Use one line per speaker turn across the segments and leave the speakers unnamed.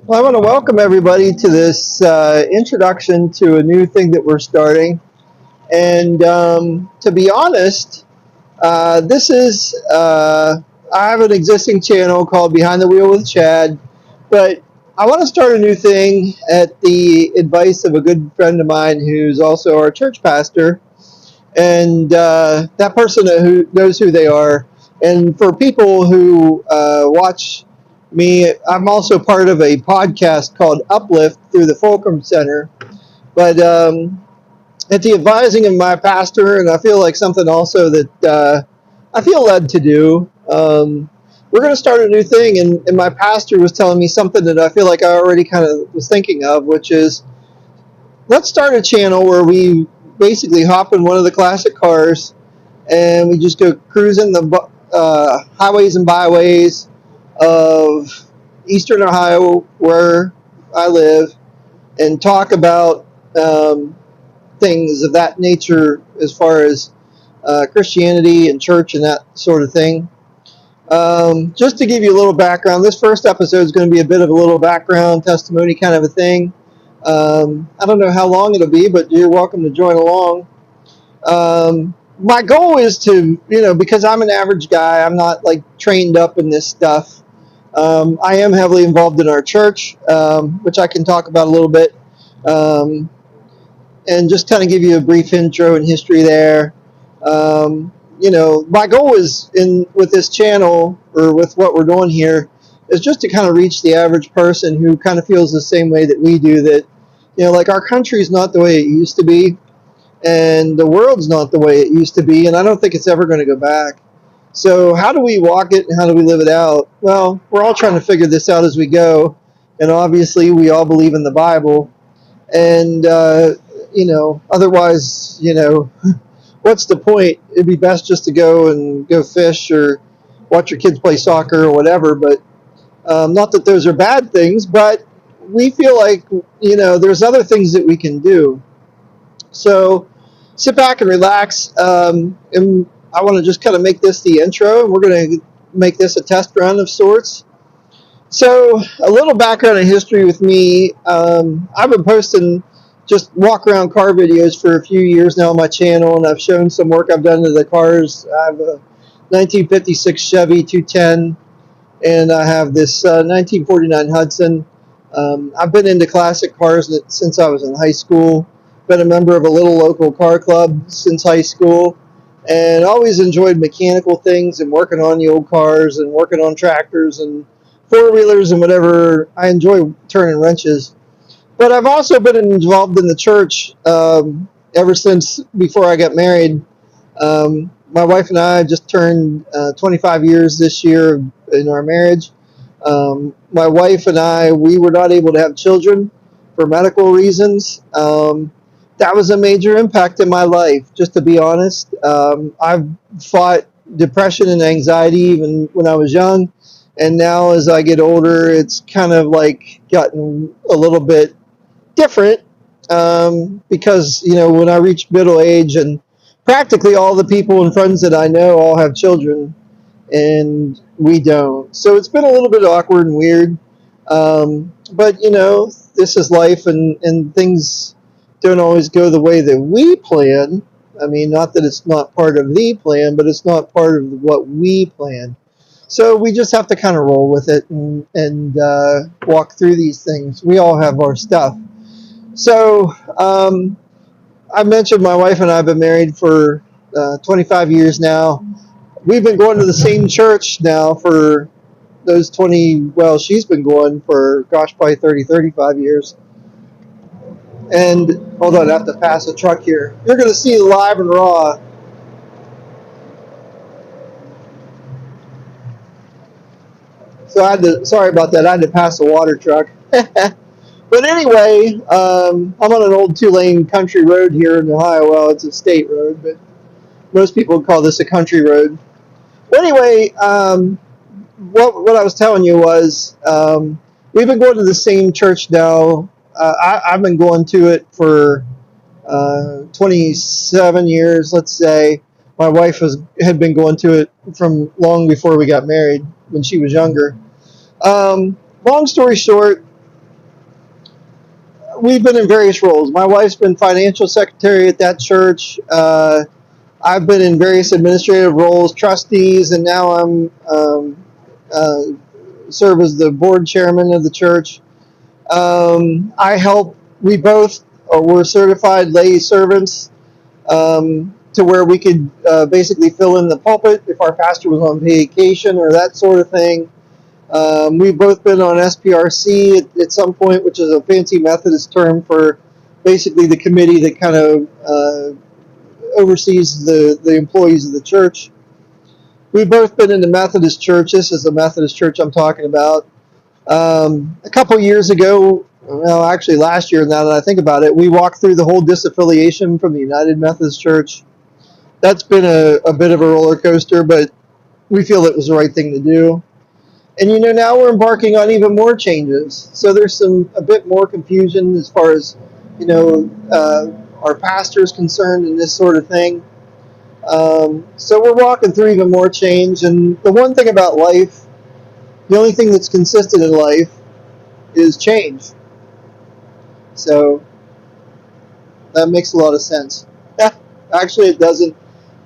Well, I want to welcome everybody to this introduction to a new thing that we're starting. And to be honest, this is, I have an existing channel called Behind the Wheel with Chad, but I want to start a new thing at the advice of a good friend of mine who's also our church pastor. And that person who knows who they are. And for people who watch me, I'm also part of a podcast called Uplift through the Fulcrum Center. But at the advising of my pastor, and I feel like something also that I feel led to do. We're going to start a new thing, and my pastor was telling me something that I feel like I already kind of was thinking of, which is let's start a channel where we basically hop in one of the classic cars and we just go cruising the highways and byways of eastern Ohio, where I live, and talk about things of that nature as far as Christianity and church and that sort of thing. Just to give you a little background, this first episode is going to be a bit of a little background testimony kind of a thing. I don't know how long it'll be, but you're welcome to join along. My goal is to, because I'm an average guy, I'm not like trained up in this stuff. I am heavily involved in our church, which I can talk about a little bit, um, and just kind of give you a brief intro and history there. My goal is in with this channel or with what we're doing here is just to kind of reach the average person who kind of feels the same way that we do. That like our country is not the way it used to be and the world's not the way it used to be, and I don't think it's ever going to go back. So how do we walk it and how do we live it out? Well, we're all trying to figure this out as we go, and obviously we all believe in the Bible, and otherwise, what's the point? It'd be best just to go fish or watch your kids play soccer or whatever. But not that those are bad things, but we feel like there's other things that we can do. So sit back and relax. And I want to just kind of make this the intro, and we're going to make this a test run of sorts. So a little background and history with me. I've been posting just walk around car videos for a few years now on my channel, and I've shown some work I've done to the cars. I have a 1956 Chevy 210, and I have this 1949 Hudson. I've been into classic cars since I was in high school. Been a member of a little local car club since high school, and always enjoyed mechanical things and working on the old cars and working on tractors and four-wheelers and whatever. I enjoy turning wrenches. But I've also been involved in the church ever since before I got married. My wife and I just turned 25 years this year in our marriage. My wife and I, we were not able to have children for medical reasons. That was a major impact in my life, just to be honest. I've fought depression and anxiety even when I was young. And now as I get older, it's kind of like gotten a little bit different because, when I reach middle age and practically all the people and friends that I know all have children and we don't. So it's been a little bit awkward and weird. But, this is life and things don't always go the way that we plan. I mean, not that it's not part of the plan, but it's not part of what we plan. So we just have to kind of roll with it and walk through these things. We all have our stuff. So I mentioned my wife and I have been married for 25 years now. We've been going to the same church now for those 20, well, she's been going for, gosh, probably 30, 35 years. And hold on, I have to pass a truck here. You're going to see live and raw. So sorry about that, I had to pass a water truck. But anyway, I'm on an old two-lane country road here in Ohio. Well, it's a state road, but most people call this a country road. Well, anyway, what I was telling you was we've been going to the same church now. I've been going to it for 27 years, let's say. My wife had been going to it from long before we got married when she was younger. Long story short, we've been in various roles. My wife's been financial secretary at that church. I've been in various administrative roles, trustees, and now I'm uh, serve as the board chairman of the church. I help. We both were certified lay servants to where we could basically fill in the pulpit if our pastor was on vacation or that sort of thing. We've both been on SPRC at some point, which is a fancy Methodist term for basically the committee that kind of oversees the employees of the church. We've both been in the Methodist church. This is the Methodist church I'm talking about. A couple years ago, well, actually last year, now that I think about it, we walked through the whole disaffiliation from the United Methodist Church. That's been a bit of a roller coaster, but we feel it was the right thing to do. And now we're embarking on even more changes. So there's a bit more confusion as far as our pastor is concerned and this sort of thing. So we're walking through even more change. And the one thing about life, the only thing that's consistent in life is change. So that makes a lot of sense. Actually, it doesn't,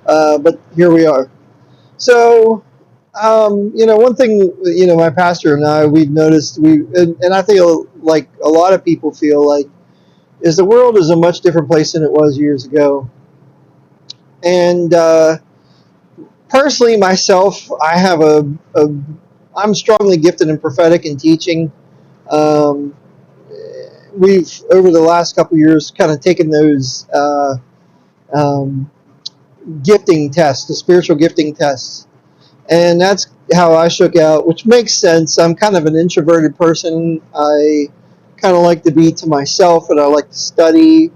but here we are. So, one thing, my pastor and I, we've noticed, and I feel like a lot of people feel like, is the world is a much different place than it was years ago. And personally, myself, I'm strongly gifted in prophetic and teaching. Um, we've, over the last couple of years, kind of taken those um, gifting tests, the spiritual gifting tests. And that's how I shook out, which makes sense. I'm kind of an introverted person. I kind of like to be to myself, and I like to study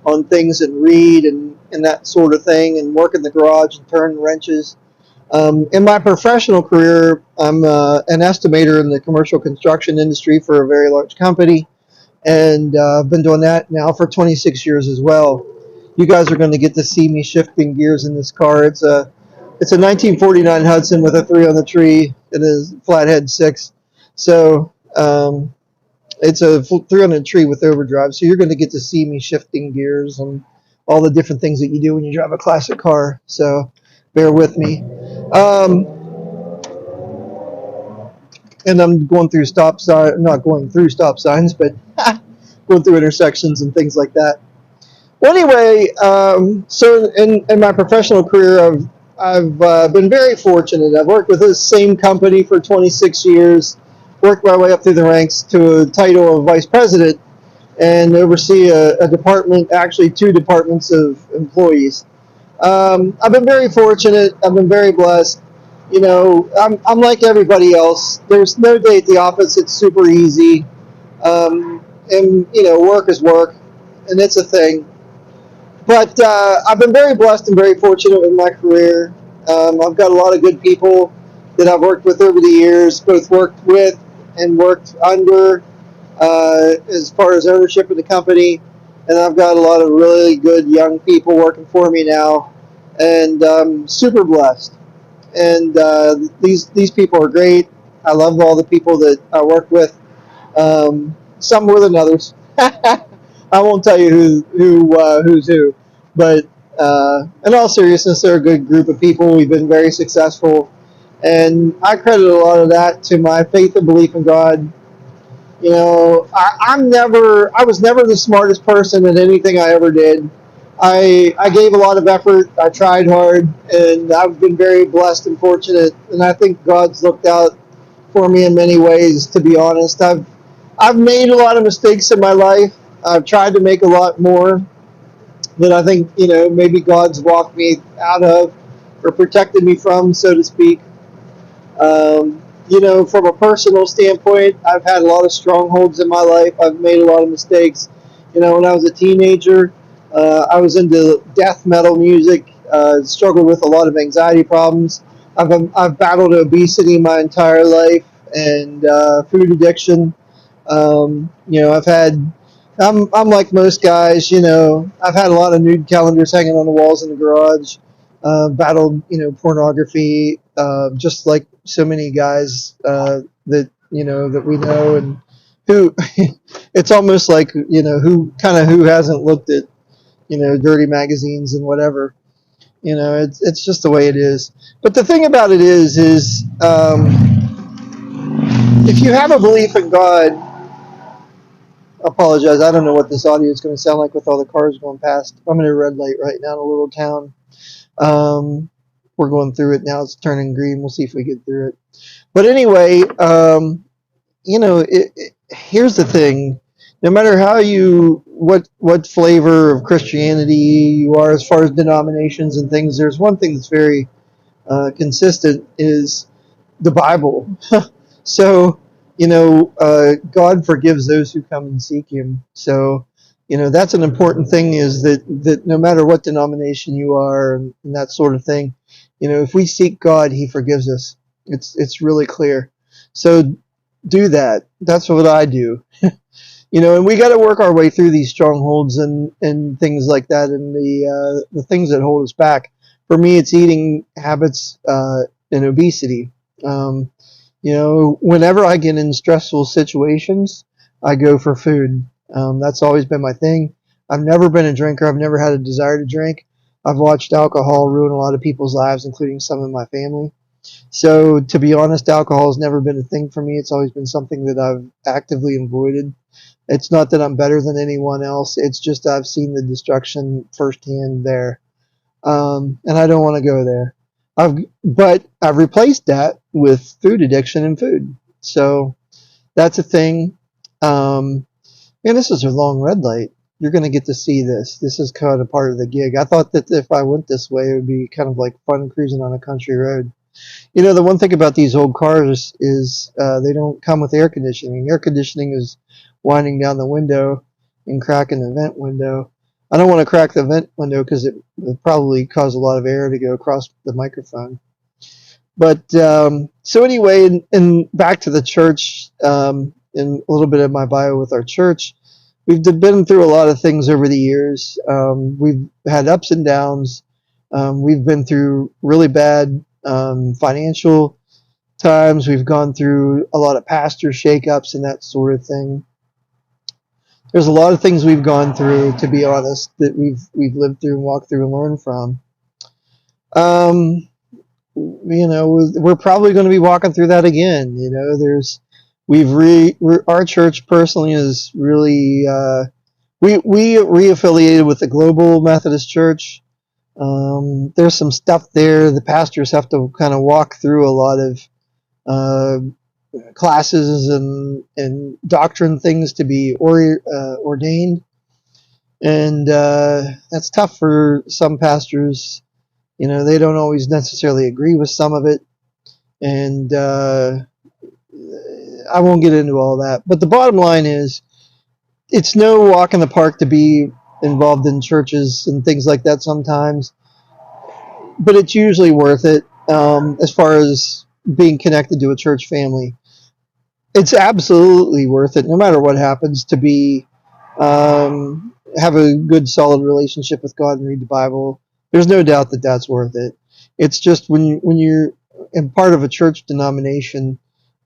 on things and read and that sort of thing, and work in the garage and turn wrenches. In my professional career, I'm an estimator in the commercial construction industry for a very large company, and I've been doing that now for 26 years as well. You guys are going to get to see me shifting gears in this car. It's a 1949 Hudson with a 3 on the tree and a flathead 6. So it's a 3 on the tree with overdrive. So you're going to get to see me shifting gears and all the different things that you do when you drive a classic car. So bear with me. And I'm going through not going through stop signs, but going through intersections and things like that. Well, anyway, so in my professional career, I've been very fortunate. I've worked with this same company for 26 years, worked my way up through the ranks to a title of vice president, and oversee a department, actually 2 departments of employees. I've been very fortunate. I've been very blessed. I'm like everybody else. There's no day at the office. It's super easy. And work is work, and it's a thing. But I've been very blessed and very fortunate with my career. I've got a lot of good people that I've worked with over the years, both worked with and worked under as far as ownership of the company. And I've got a lot of really good young people working for me now, and I'm super blessed. And these people are great. I love all the people that I work with. Some more than others. I won't tell you who's who, but in all seriousness, they're a good group of people. We've been very successful, and I credit a lot of that to my faith and belief in God. I was never the smartest person in anything I ever did. I gave a lot of effort. I tried hard, and I've been very blessed and fortunate. And I think God's looked out for me in many ways. To be honest, I've made a lot of mistakes in my life. I've tried to make a lot more that I think maybe God's walked me out of or protected me from, so to speak. From a personal standpoint, I've had a lot of strongholds in my life. I've made a lot of mistakes. When I was a teenager, I was into death metal music, struggled with a lot of anxiety problems. I've battled obesity my entire life and food addiction. I've had, I'm like most guys, I've had a lot of nude calendars hanging on the walls in the garage, battled, pornography, just like so many guys that we know, and who it's almost like, who hasn't looked at, dirty magazines and whatever. It's just the way it is. But the thing about it is if you have a belief in God, I apologize. I don't know what this audio is going to sound like with all the cars going past. I'm in a red light right now in a little town. We're going through it now. It's turning green. We'll see if we get through it. But anyway, here's the thing. No matter what flavor of Christianity you are, as far as denominations and things, there's one thing that's very consistent is the Bible. So, God forgives those who come and seek Him. So, that's an important thing, is that no matter what denomination you are and that sort of thing, if we seek God, He forgives us. It's really clear. So do that. That's what I do. And we got to work our way through these strongholds and things like that, and the things that hold us back. For me, it's eating habits and obesity. Whenever I get in stressful situations, I go for food. That's always been my thing. I've never been a drinker. I've never had a desire to drink. I've watched alcohol ruin a lot of people's lives, including some in my family. So, to be honest, alcohol has never been a thing for me. It's always been something that I've actively avoided. It's not that I'm better than anyone else. It's just I've seen the destruction firsthand there, and I don't want to go there. But I've replaced that with food addiction and food. So that's a thing. Man, this is a long red light. You're going to get to see this. This is kind of part of the gig. I thought that if I went this way, it would be kind of like fun cruising on a country road. The one thing about these old cars is they don't come with air conditioning. Air conditioning is winding down the window and cracking the vent window. I don't want to crack the vent window because it would probably cause a lot of air to go across the microphone. But so anyway, and back to the church, and a little bit of my bio with our church. We've been through a lot of things over the years. We've had ups and downs. We've been through really bad financial times. We've gone through a lot of pastor shakeups and that sort of thing. There's a lot of things we've gone through, to be honest, that we've lived through and walked through and learned from. We're probably going to be walking through that again. Our church personally is really we reaffiliated with the Global Methodist Church. There's some stuff there. The pastors have to kind of walk through a lot of classes and doctrine things to be ordained, and that's tough for some pastors. They don't always necessarily agree with some of it, and I won't get into all that. But the bottom line is, it's no walk in the park to be involved in churches and things like that sometimes, but it's usually worth it as far as being connected to a church family. It's absolutely worth it, no matter what happens, to be have a good, solid relationship with God and read the Bible. There's no doubt that that's worth it. It's just when you're in part of a church denomination,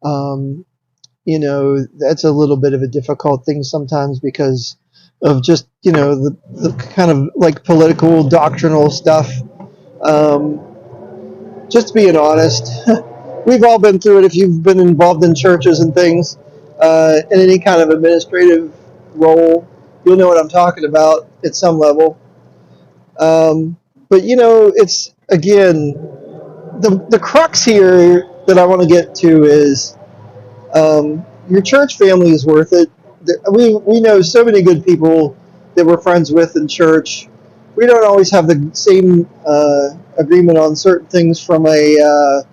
that's a little bit of a difficult thing sometimes because of just the kind of like political doctrinal stuff. Just being honest, we've all been through it. If you've been involved in churches and things, in any kind of administrative role, you'll know what I'm talking about at some level. But it's again the crux here that I want to get to is your church family is worth it. We know so many good people that we're friends with in church. We don't always have the same agreement on certain things from a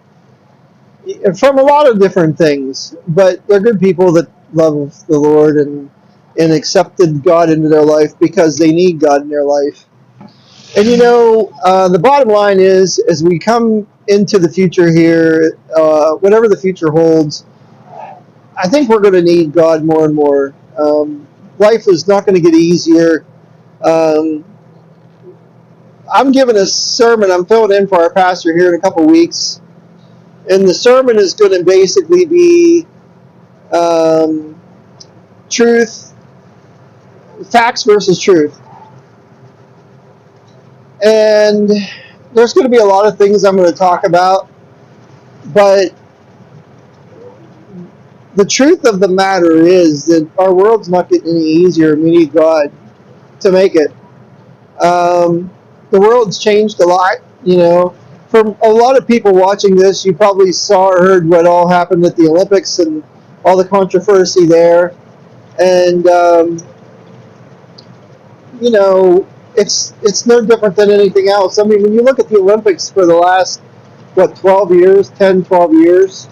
lot of different things, but they're good people that love the Lord and accepted God into their life because they need God in their life. And the bottom line is, as we come into the future here, whatever the future holds, I think we're going to need God more and more. Life is not going to get easier. Um, I'm giving a sermon. I'm filling in for our pastor here in a couple weeks, and the sermon is going to basically be truth, facts versus truth. And there's going to be a lot of things I'm going to talk about, but the truth of the matter is that our world's not getting any easier, and we need God to make it. The world's changed a lot, you know. For a lot of people watching this, you probably saw or heard what all happened at the Olympics and all the controversy there. And you know, it's no different than anything else. I mean, when you look at the Olympics for the last, what, 12 years, 10, 12 years,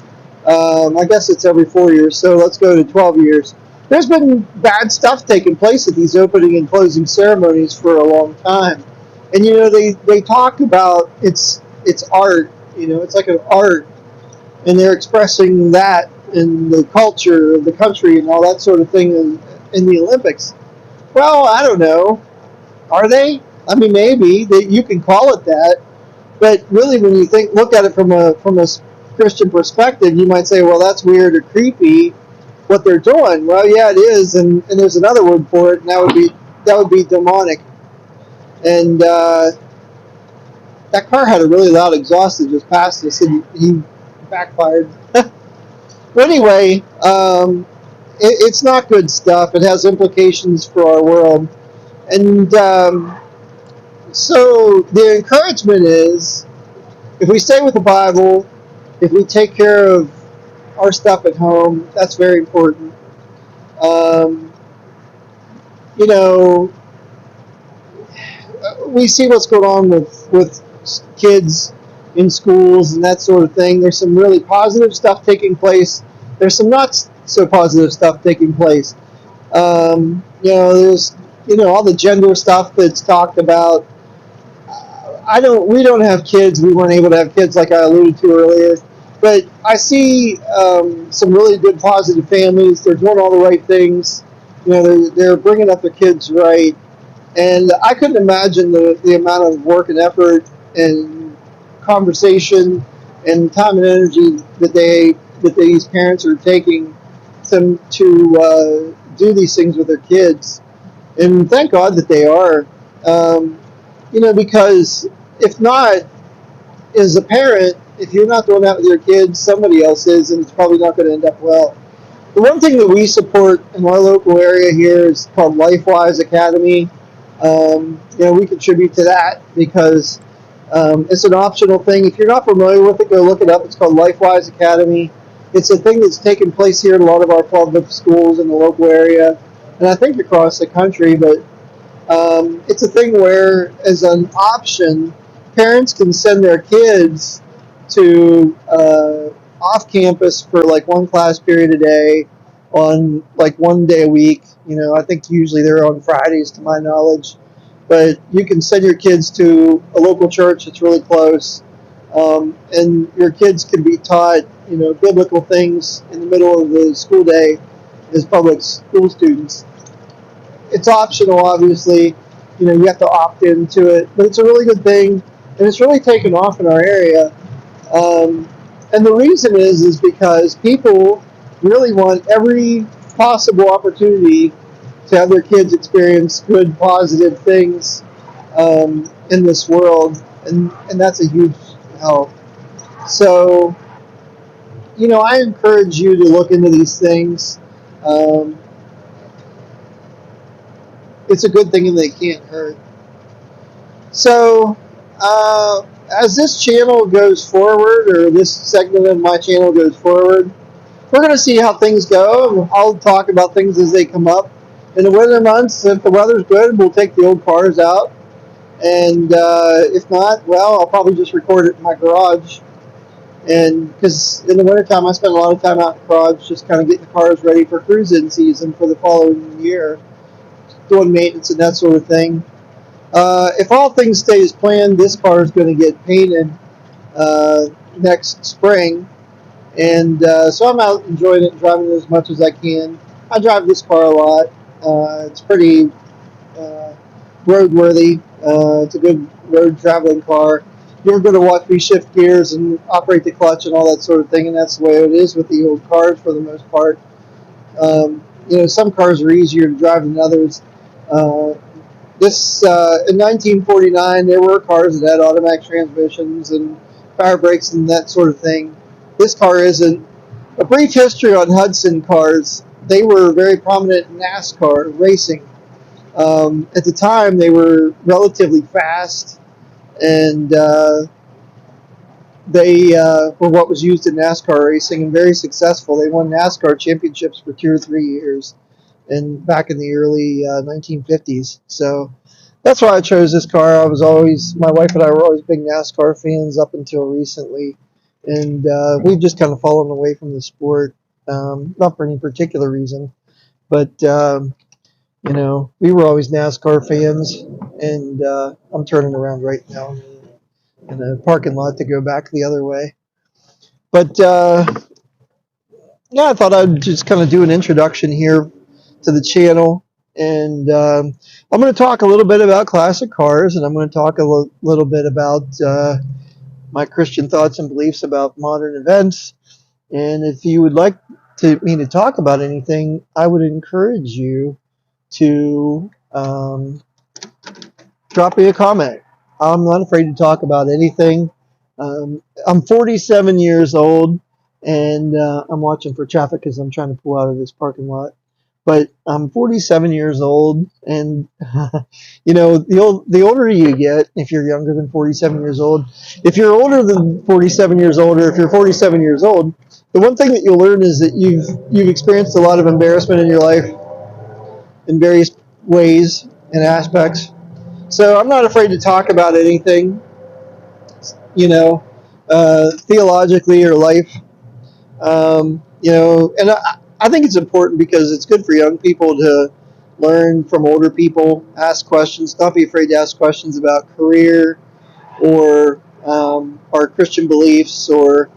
I guess it's every 4 years, so let's go to 12 years. There's been bad stuff taking place at these opening and closing ceremonies for a long time. And, you know, they talk about it's art, you know, it's like an art, and they're expressing that in the culture of the country and all that sort of thing in the Olympics. Well, I don't know. Are they? I mean, maybe that you can call it that, but really, when you look at it from a Christian perspective, you might say, well, that's weird or creepy what they're doing. Well, yeah, it is, and there's another word for it, and that would be demonic. And that car had a really loud exhaust that just passed us, and he backfired. But anyway, it's not good stuff. It has implications for our world, and so the encouragement is, if we stay with the Bible, if we take care of our stuff at home, that's very important. Um, you know, we see what's going on with kids in schools and that sort of thing. There's some really positive stuff taking place. There's some not so positive stuff taking place. There's all the gender stuff that's talked about. We don't have kids. We weren't able to have kids like I alluded to earlier. But I see some really good positive families. They're doing all the right things. You know, they're bringing up their kids right. And I couldn't imagine the amount of work and effort and conversation and time and energy that these parents are taking to do these things with their kids. And thank God that they are. Because if not, as a parent, if you're not doing that with your kids, somebody else is, and it's probably not going to end up well. The one thing that we support in our local area here is called LifeWise Academy. We contribute to that because it's an optional thing. If you're not familiar with it, go look it up. It's called LifeWise Academy. It's a thing that's taken place here at a lot of our public schools in the local area, and I think across the country. But it's a thing where, as an option, parents can send their kids to off campus for like one class period a day on like one day a week. I think usually they're on Fridays to my knowledge, but you can send your kids to a local church that's really close, and your kids can be taught biblical things in the middle of the school day as public school students. It's optional, obviously. You have to opt into it, but it's a really good thing, and it's really taken off in our area. And the reason is because people really want every possible opportunity to have their kids experience good, positive things in this world, and that's a huge help. So, I encourage you to look into these things. It's a good thing and they can't hurt. So, as this channel goes forward, or this segment of my channel goes forward, we're going to see how things go. I'll talk about things as they come up. In the winter months, if the weather's good, we'll take the old cars out. And if not, well, I'll probably just record it in my garage. And because in the wintertime, I spend a lot of time out in the garage just kind of getting the cars ready for cruise-in season for the following year, doing maintenance and that sort of thing. If all things stay as planned, this car is going to get painted next spring. And so I'm out enjoying it and driving it as much as I can. I drive this car a lot. It's pretty roadworthy. It's a good road traveling car. You're going to watch me shift gears and operate the clutch and all that sort of thing, and that's the way it is with the old cars for the most part. some cars are easier to drive than others. Uh, this In 1949, there were cars that had automatic transmissions and power brakes and that sort of thing. This car isn't. A brief history on Hudson cars. They were very prominent in NASCAR racing. At the time, they were relatively fast, and they were what was used in NASCAR racing and very successful. They won NASCAR championships for 2 or 3 years, and back in the early 1950s. So that's why I chose this car. My wife and I were always big NASCAR fans up until recently, and we've just kind of fallen away from the sport, not for any particular reason, but we were always NASCAR fans, and I'm turning around right now in the parking lot to go back the other way. But yeah, I thought I'd just kind of do an introduction here to the channel, and I'm going to talk a little bit about classic cars, and I'm going to talk a little bit about my Christian thoughts and beliefs about modern events. And if you would like me to talk about anything, I would encourage you to drop me a comment. I'm not afraid to talk about anything. I'm 47 years old, and I'm watching for traffic because I'm trying to pull out of this parking lot. But I'm 47 years old, and the older you get, if you're younger than 47 years old, if you're older than 47 years old, or if you're 47 years old, the one thing that you'll learn is that you've experienced a lot of embarrassment in your life in various ways and aspects. So I'm not afraid to talk about anything, theologically or life. And I think it's important because it's good for young people to learn from older people, ask questions, not be afraid to ask questions about career or our Christian beliefs or,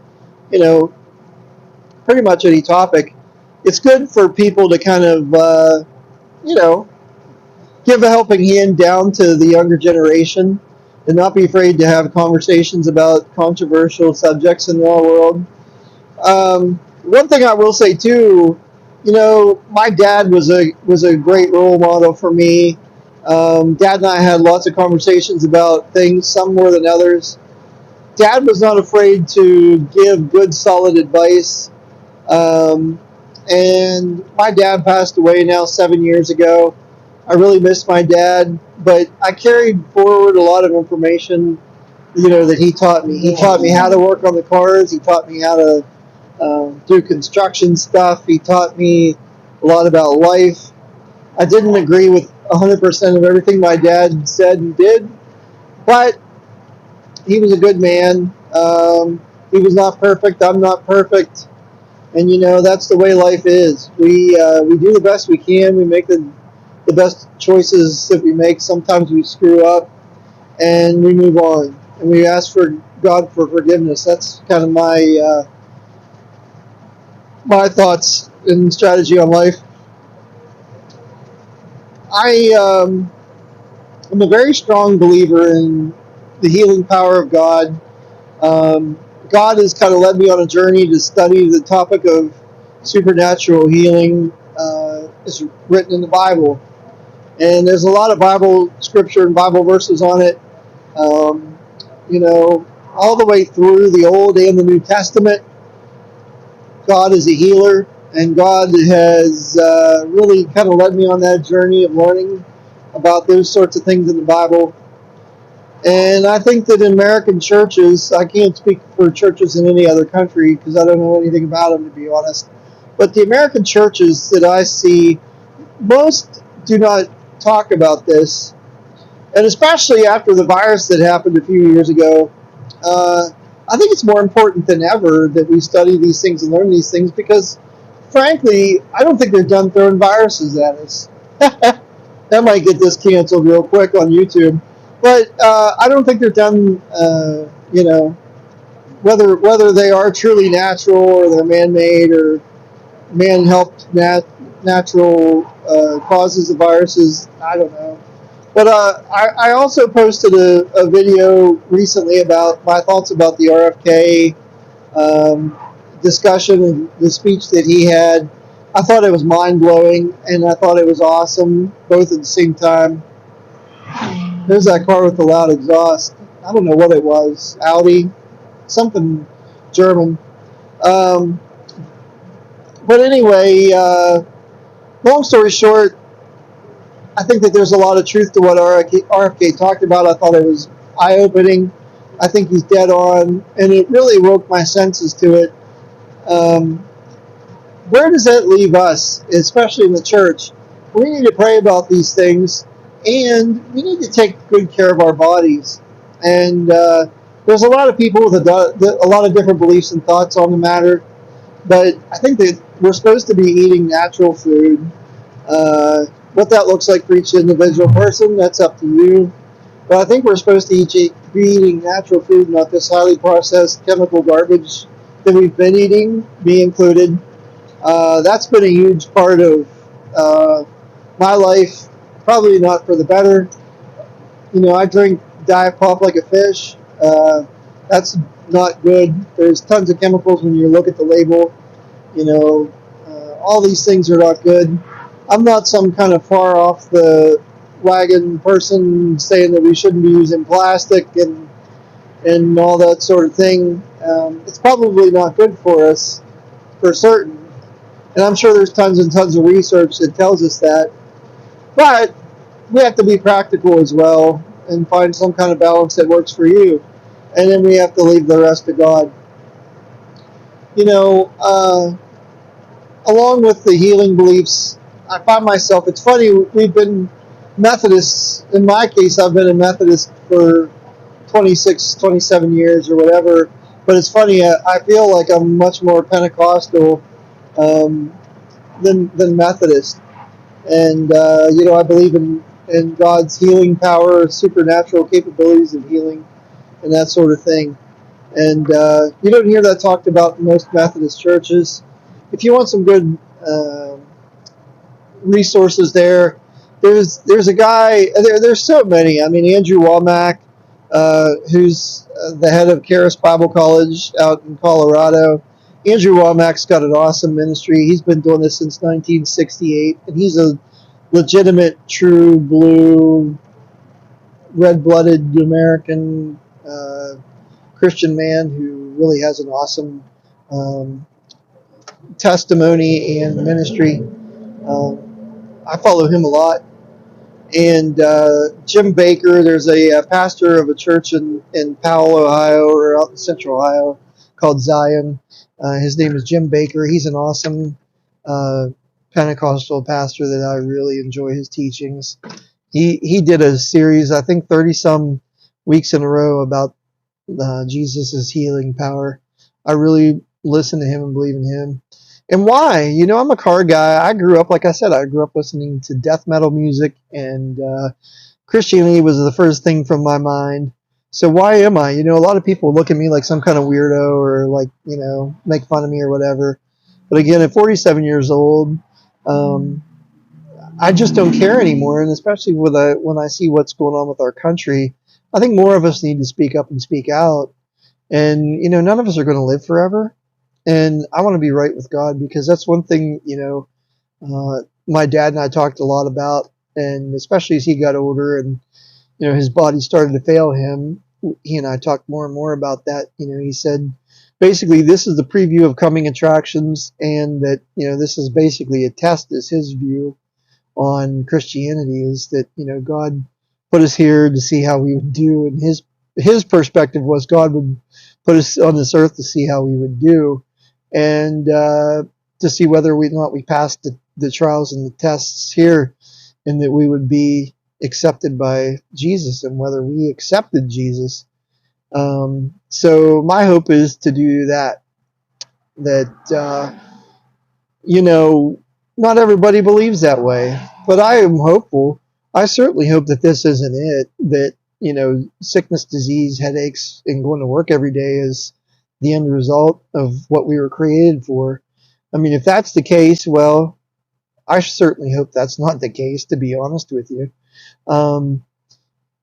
pretty much any topic. It's good for people to kind of, give a helping hand down to the younger generation and not be afraid to have conversations about controversial subjects in our world. One thing I will say too, my dad was a great role model for me. Dad and I had lots of conversations about things, some more than others. Dad was not afraid to give good, solid advice. Um, and my dad passed away now 7 years ago. I really miss my dad, but I carried forward a lot of information, that he taught me. He taught me how to work on the cars. He taught me how to do construction stuff. He taught me a lot about life. I didn't agree with 100% of everything my dad said and did, but he was a good man. He was not perfect. I'm not perfect. And that's the way life is. We do the best we can. We make the best choices that we make. Sometimes we screw up, and we move on, and we ask for God for forgiveness. That's kind of my thoughts and strategy on life. I'm a very strong believer in the healing power of God. God has kind of led me on a journey to study the topic of supernatural healing. Is written in the Bible, and there's a lot of Bible scripture and Bible verses on it. Um, all the way through the Old and the New Testament, God is a healer, and God has really kind of led me on that journey of learning about those sorts of things in the Bible. And I think that in American churches, I can't speak for churches in any other country because I don't know anything about them, to be honest. But the American churches that I see, most do not talk about this. And especially after the virus that happened a few years ago, I think it's more important than ever that we study these things and learn these things because, frankly, I don't think they're done throwing viruses at us. That might get this canceled real quick on YouTube. But I don't think they're done, whether they are truly natural or they're man-made or man-helped natural causes of viruses. I don't know. But I also posted a video recently about my thoughts about the RFK discussion and the speech that he had. I thought it was mind blowing, and I thought it was awesome, both at the same time. There's that car with the loud exhaust. I don't know what it was. Audi, something German. Um, but anyway, long story short, I think that there's a lot of truth to what RFK talked about. I thought it was eye opening. I think he's dead on, and it really woke my senses to it. Um, where does that leave us, especially in the church? We need to pray about these things, and we need to take good care of our bodies. And there's a lot of people with a lot of different beliefs and thoughts on the matter, but I think that we're supposed to be eating natural food. What that looks like for each individual person, that's up to you. But I think we're supposed to be eating natural food, not this highly processed chemical garbage that we've been eating, me included. That's been a huge part of my life, probably not for the better. You know, I drink Diet Pop like a fish. That's not good. There's tons of chemicals when you look at the label. You know, all these things are not good. I'm not some kind of far off the wagon person saying that we shouldn't be using plastic and all that sort of thing. It's probably not good for us for certain. And I'm sure there's tons and tons of research that tells us that. But we have to be practical as well and find some kind of balance that works for you. And then we have to leave the rest to God. You know, along with the healing beliefs, I find myself, it's funny, we've been Methodists. In my case, I've been a Methodist for 26, 27 years or whatever. But it's funny, I feel like I'm much more Pentecostal um, than Methodist. And, you know, I believe in God's healing power, supernatural capabilities of healing, and that sort of thing. And you don't hear that talked about in most Methodist churches. If you want some good resources there's a guy. There's so many. I mean, Andrew Womack, who's the head of Charis Bible College out in Colorado. Andrew Womack's got an awesome ministry. He's been doing this since 1968, and he's a legitimate, true blue, red-blooded American Christian man who really has an awesome um, testimony and ministry. I follow him a lot. And Jim Baker, there's a pastor of a church in Powell, Ohio, or out in Central Ohio, called Zion. His name is Jim Baker. He's an awesome uh, Pentecostal pastor that I really enjoy his teachings. He did a series, I think 30 some weeks in a row, about Jesus' healing power. I really listen to him and believe in him. And why? You know, I'm a car guy. I grew up, like I said, I grew up listening to death metal music, and Christianity was the first thing from my mind. So why am I? You know, a lot of people look at me like some kind of weirdo or like, you know, make fun of me or whatever. But again, at 47 years old, um, I just don't care anymore. And especially when I see what's going on with our country, I think more of us need to speak up and speak out. And, you know, none of us are going to live forever. And I want to be right with God, because that's one thing, you know, my dad and I talked a lot about, and especially as he got older and, you know, his body started to fail him, he and I talked more and more about that. You know, he said, basically, this is the preview of coming attractions, and that, you know, this is basically a test, is his view on Christianity, is that, you know, God put us here to see how we would do, and his perspective was God would put us on this earth to see how we would do, and to see whether or not we passed the trials and the tests here, and that we would be accepted by Jesus, and whether we accepted Jesus. So my hope is to do that. That you know, not everybody believes that way, but I am hopeful. I certainly hope that this isn't it. That, you know, sickness, disease, headaches, and going to work every day is the end result of what we were created for. I mean, if that's the case, well, I certainly hope that's not the case, to be honest with you. Um,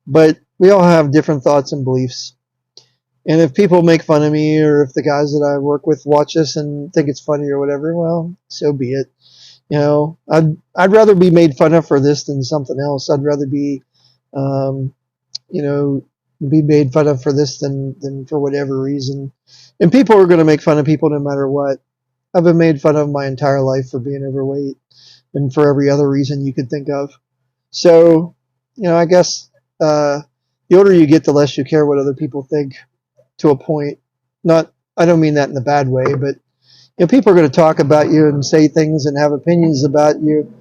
but we all have different thoughts and beliefs. And if people make fun of me, or if the guys that I work with watch this and think it's funny or whatever, well, so be it. I'd rather be made fun of for this than something else. I'd rather be, um, you know, be made fun of for this than for whatever reason. And people are going to make fun of people no matter what. I've been made fun of my entire life for being overweight and for every other reason you could think of. So, I guess the older you get, the less you care what other people think, to a point. Not, I don't mean that in a bad way, but people are going to talk about you and say things and have opinions about you,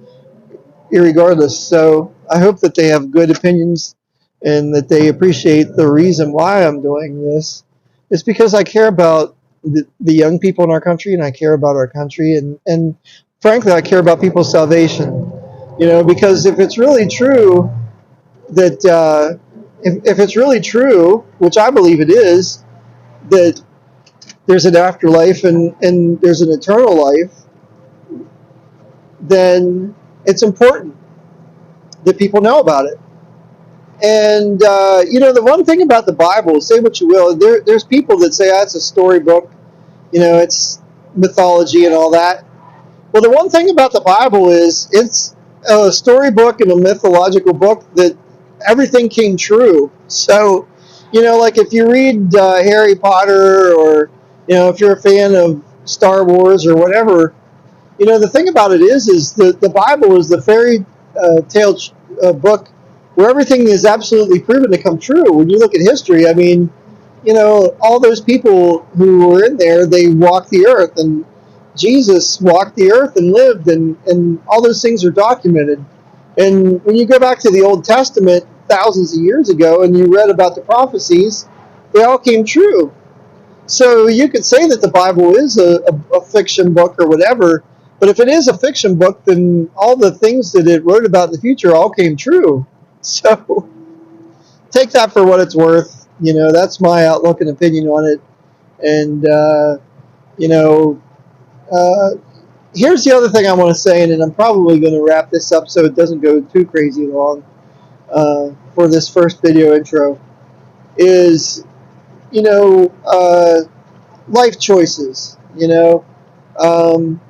irregardless. So I hope that they have good opinions and that they appreciate the reason why I'm doing this. It's because I care about the young people in our country, and I care about our country, and frankly, I care about people's salvation. Because if it's really true that if it's really true, which I believe it is, that there's an afterlife and there's an eternal life, then it's important that people know about it. And the one thing about the Bible, say what you will, there's people that say, it's a storybook, it's mythology and all that. Well, the one thing about the Bible is it's a storybook and a mythological book that everything came true. So, like if you read Harry Potter, or if you're a fan of Star Wars or whatever, the thing about it is the Bible is the fairy tale book where everything is absolutely proven to come true. When you look at history, I mean, all those people who were in there, they walked the earth, and Jesus walked the earth and lived, and all those things are documented. And when you go back to the Old Testament thousands of years ago and you read about the prophecies, they all came true. So you could say that the Bible is a fiction book or whatever, but if it is a fiction book, then all the things that it wrote about in the future all came true. So take that for what it's worth. That's my outlook and opinion on it. And, you know, uh, here's the other thing I want to say, and then I'm probably going to wrap this up so it doesn't go too crazy long for this first video intro, is, life choices. Um,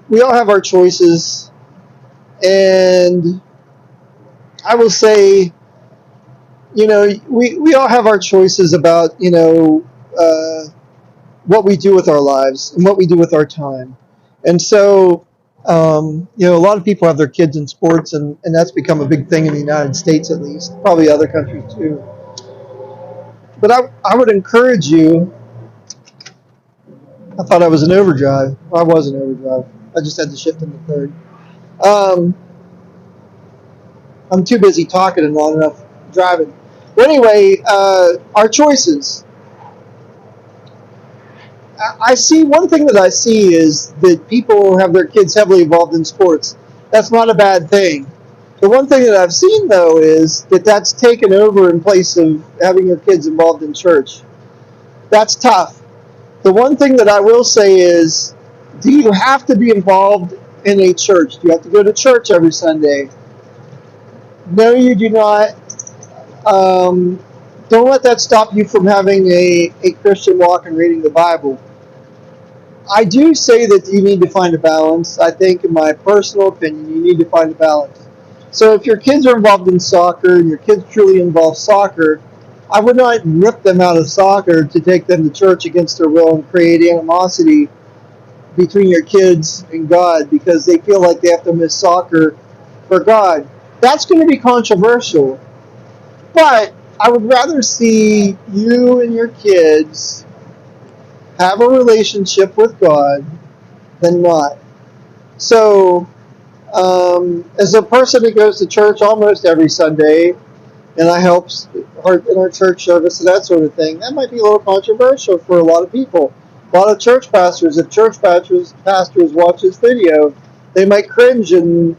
we all have our choices, and I will say, we all have our choices about, what we do with our lives and what we do with our time. And so, a lot of people have their kids in sports, and that's become a big thing in the United States, at least, probably other countries too. But I would encourage you. I thought I was in overdrive. I was in overdrive. I just had to shift into third. Um, I'm too busy talking and not enough driving. But anyway, our choices. I see, one thing that I see is that people have their kids heavily involved in sports. That's not a bad thing. The one thing that I've seen, though, is that that's taken over in place of having your kids involved in church. That's tough. The one thing that I will say is, do you have to be involved in a church? Do you have to go to church every Sunday? No, you do not. Don't let that stop you from having a Christian walk and reading the Bible. I do say that you need to find a balance. I think, in my personal opinion, you need to find a balance. So if your kids are involved in soccer and your kids truly involve soccer, I would not rip them out of soccer to take them to church against their will and create animosity between your kids and God because they feel like they have to miss soccer for God. That's going to be controversial. But I would rather see you and your kids have a relationship with God than not. So, as a person that goes to church almost every Sunday, and I help in our church service and that sort of thing, that might be a little controversial for a lot of people. A lot of church pastors, if church pastors watch this video, they might cringe and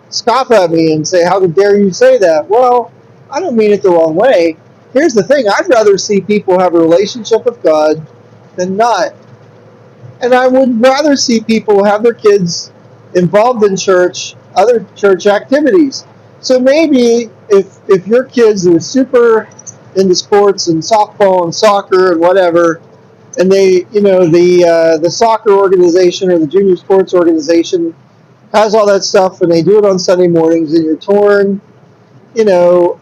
scoff at me and say, how dare you say that? Well, I don't mean it the wrong way. Here's the thing, I'd rather see people have a relationship with God than not. And I would rather see people have their kids involved in church, other church activities. So maybe if your kids are super into sports and softball and soccer and whatever, and they, the soccer organization or the junior sports organization has all that stuff, and they do it on Sunday mornings, and you're torn, you know,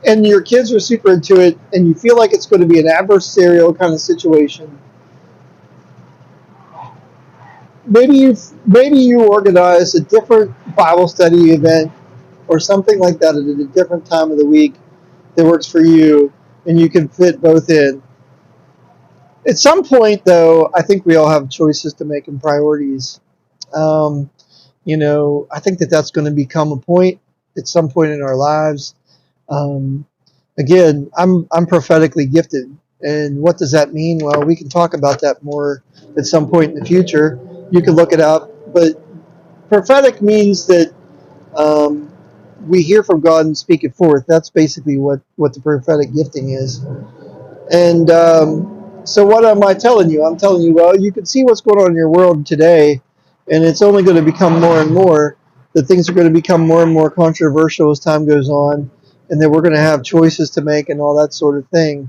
and your kids are super into it, and you feel like it's going to be an adversarial kind of situation. Maybe you organize a different Bible study event or something like that at a different time of the week that works for you, and you can fit both in. At some point, though, I think we all have choices to make and priorities. Um, I think that that's going to become a point at some point in our lives. Um, Again, I'm prophetically gifted, and what does that mean? Well, we can talk about that more at some point in the future. You can look it up, but prophetic means that um, we hear from God and speak it forth. That's basically what the prophetic gifting is. And so, what am I telling you? I'm telling you, well, you can see what's going on in your world today, and it's only going to become more and more that things are going to become more and more controversial as time goes on, and that we're going to have choices to make and all that sort of thing.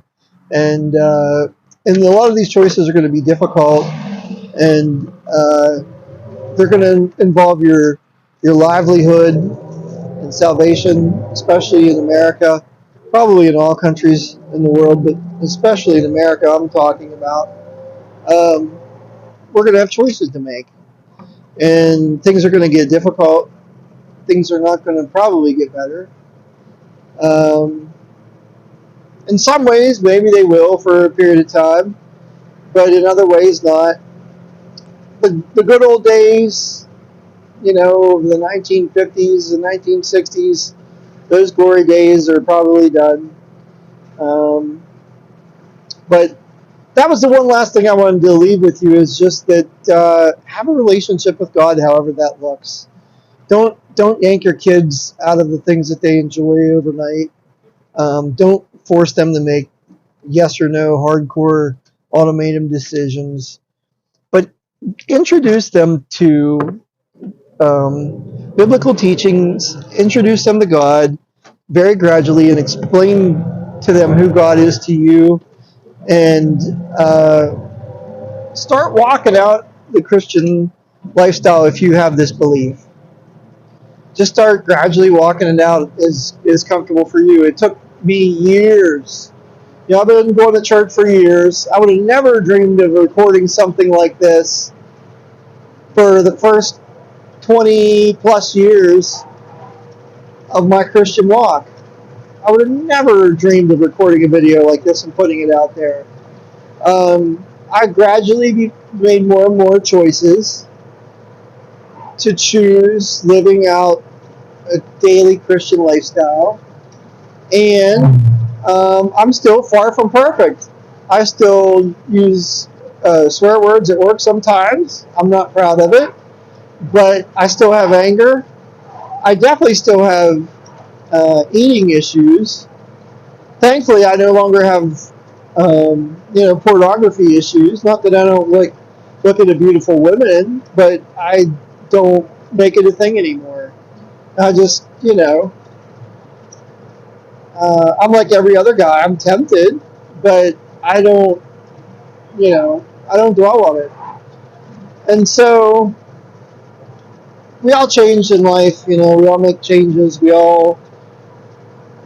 And a lot of these choices are going to be difficult, and they're going to involve your livelihood and salvation, especially in America, probably in all countries in the world, but especially in America, I'm talking about. Um, we're going to have choices to make, and things are going to get difficult. Things are not going to probably get better. Um, in some ways, maybe they will for a period of time, but in other ways, not. The good old days, the 1950s and 1960s, those glory days are probably done. Um, but that was the one last thing I wanted to leave with you is just that have a relationship with God, however that looks. Don't yank your kids out of the things that they enjoy overnight. Don't force them to make yes or no hardcore automatum decisions, but introduce them to biblical teachings. Introduce them to God very gradually, and explain to them who God is to you, and start walking out the Christian lifestyle if you have this belief. Just start gradually walking it out is comfortable for you. It took me years. I've been going to church for years. I would have never dreamed of recording something like this for the first 20 plus years of my Christian walk. I would have never dreamed of recording a video like this and putting it out there. I gradually made more and more choices to choose living out a daily Christian lifestyle, and I'm still far from perfect. I still use swear words at work sometimes. I'm not proud of it, but I still have anger. I definitely still have eating issues. Thankfully, I no longer have pornography issues. Not that I don't like looking at beautiful women, but I don't make it a thing anymore. I just, I'm like every other guy. I'm tempted, but I don't, I don't dwell on it. And so we all change in life. We all make changes. We all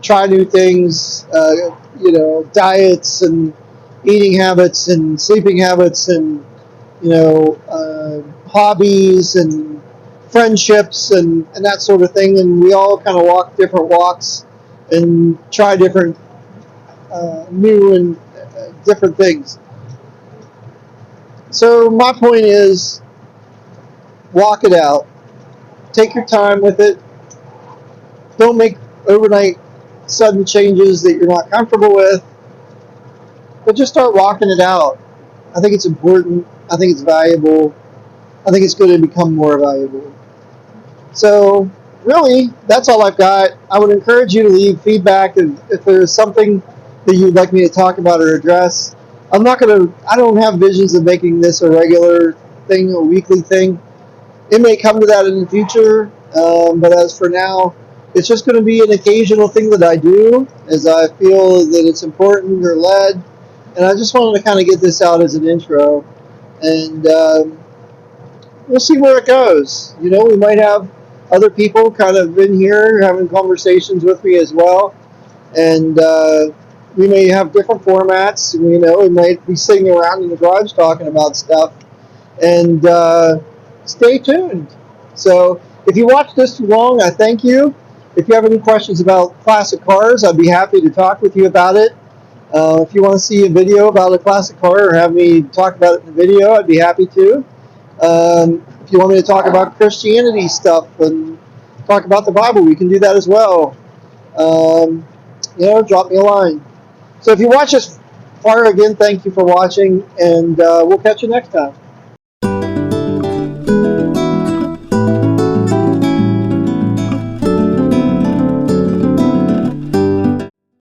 try new things. Diets and eating habits and sleeping habits and hobbies and friendships and that sort of thing. And we all kind of walk different walks and try different new and different things. So my point is, walk it out. Take your time with it. Don't make overnight sudden changes that you're not comfortable with, but just start walking it out. I think it's important. I think it's valuable. I think it's going to become more valuable. So really, that's all I've got. I would encourage you to leave feedback if there's something that you'd like me to talk about or address. I don't have visions of making this a regular thing, a weekly thing. It may come to that in the future, but as for now, It's just going to be an occasional thing that I do as I feel that it's important or led. And I just wanted to kind of get this out as an intro. And we'll see where it goes. You know, we might have other people kind of in here having conversations with me as well. And we may have different formats. You know, we might be sitting around in the garage talking about stuff. And stay tuned. So if you watched this too long, I thank you. If you have any questions about classic cars, I'd be happy to talk with you about it. If you want to see a video about a classic car or have me talk about it in a video, I'd be happy to. If you want me to talk about Christianity stuff and talk about the Bible, we can do that as well. You know, drop me a line. So if you watch this far, again, thank you for watching, and we'll catch you next time.